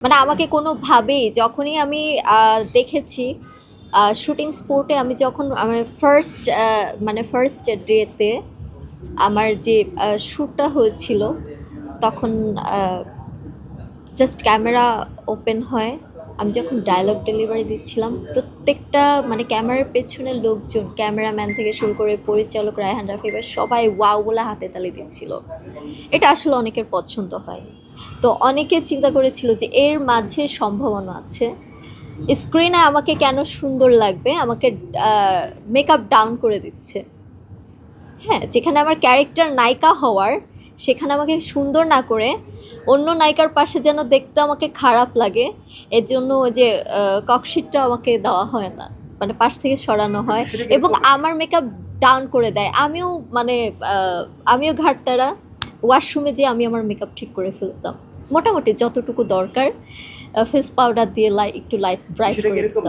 মানে আমাকে কোনোভাবেই যখনই আমি দেখেছি শুটিং স্পটে আমি যখন আমার ফার্স্ট ডেতে আমার যে শ্যুটটা হয়েছিল তখন জাস্ট ক্যামেরা ওপেন হয়, আমি যখন ডায়লগ ডেলিভারি দিচ্ছিলাম প্রত্যেকটা মানে ক্যামেরার পেছনের লোকজন, ক্যামেরাম্যান থেকে শুরু করে পরিচালক রায়হান রাফি ভাই সবাই ওয়াও বলে হাতে তালি দিচ্ছিল। এটা আসলে অনেকের পছন্দ হয়। তো অনেকে চিন্তা করেছিল যে এর মাঝে সম্ভাবনা আছে, স্ক্রিনে আমাকে কেন সুন্দর লাগবে, আমাকে মেকআপ ডাউন করে দিচ্ছে। হ্যাঁ, যেখানে আমার ক্যারেক্টার নায়িকা হওয়ার সেখানে আমাকে সুন্দর না করে অন্য নায়িকার পাশে যেন দেখতে আমাকে খারাপ লাগে, এর জন্য ওই যে ককশিটটা আমাকে দেওয়া হয় না, মানে পাশ থেকে সরানো হয় এবং আমার মেকআপ ডাউন করে দেয়। আমিও ঘাটতারা ওয়াশরুমে যেয়ে আমি আমার মেকআপ ঠিক করে ফেলতাম মোটামুটি যতটুকু দরকার, ফেস পাউডার দিয়ে একটু লাইট ব্রাইট করে দিতাম।